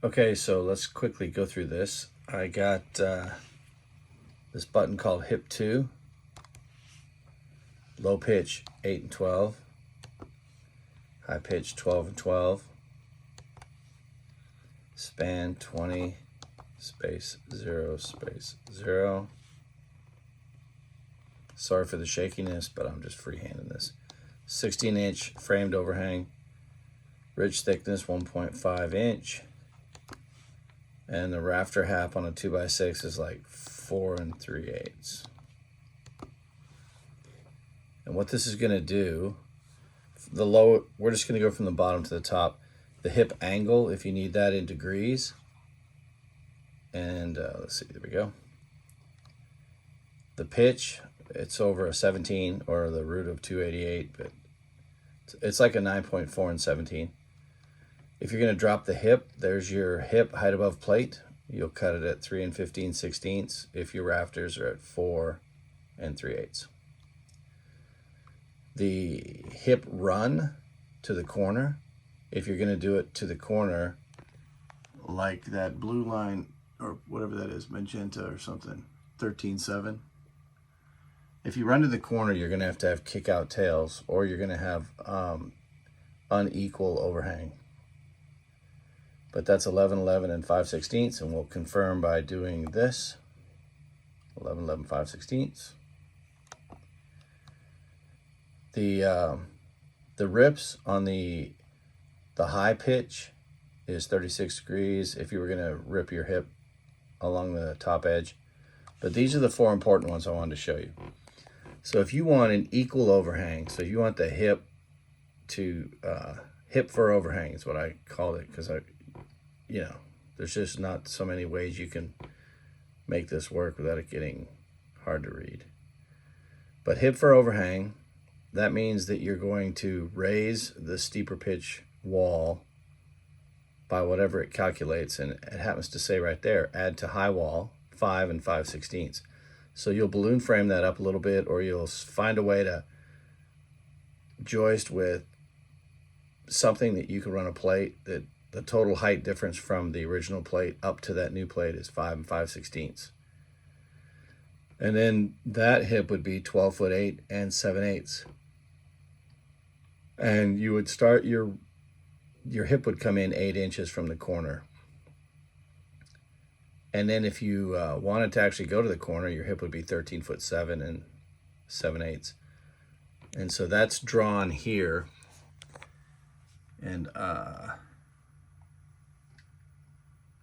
Okay, so let's quickly go through this. I got this button called hip 2, low pitch 8 and 12, high pitch 12 and 12, span 20, space 0, space 0. Sorry for the shakiness, but I'm just freehanding this. 16-inch framed overhang, ridge thickness 1.5 inch. And the rafter hap on a 2x6 is like 4 3/8. And what this is going to do, we're just going to go from the bottom to the top. The hip angle, if you need that in degrees. And let's see, there we go. The pitch, it's over a 17 or the root of 288, but it's like a 9.4 and 17. If you're going to drop the hip, there's your hip height above plate. You'll cut it at 3 15/16 if your rafters are at 4 3/8. The hip run to the corner, if you're going to do it to the corner, like that blue line or whatever that is, magenta or something, 13.7. If you run to the corner, you're going to have kick out tails, or you're going to have unequal overhang. But that's 11 11 and 5/16, and we'll confirm by doing this. 11 11 5/16. The rips on the high pitch is 36 degrees if you were going to rip your hip along the top edge. But these are the 4 important ones I wanted to show you. So if you want an equal overhang, so you want the hip to hip for overhang is what I called it, because there's just not so many ways you can make this work without it getting hard to read. But hip for overhang, that means that you're going to raise the steeper pitch wall by whatever it calculates, and it happens to say right there, add to high wall 5 5/16. So you'll balloon frame that up a little bit, or you'll find a way to joist with something that you can run a plate that the total height difference from the original plate up to that new plate is 5 5/16. And then that hip would be 12'8" and 7/8. And you would start your hip would come in 8 inches from the corner. And then if you wanted to actually go to the corner, your hip would be 13'7" and 7/8. And so that's drawn here. And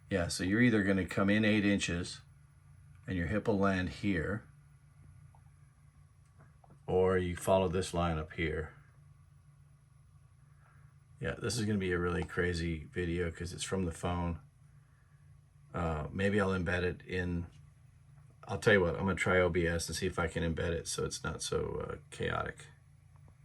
yeah, so you're either going to come in 8 inches and your hip will land here, or you follow this line up here. Yeah, this is going to be a really crazy video because it's from the phone. Maybe I'll embed it in, I'll tell you what, I'm going to try OBS and see if I can embed it so it's not so chaotic.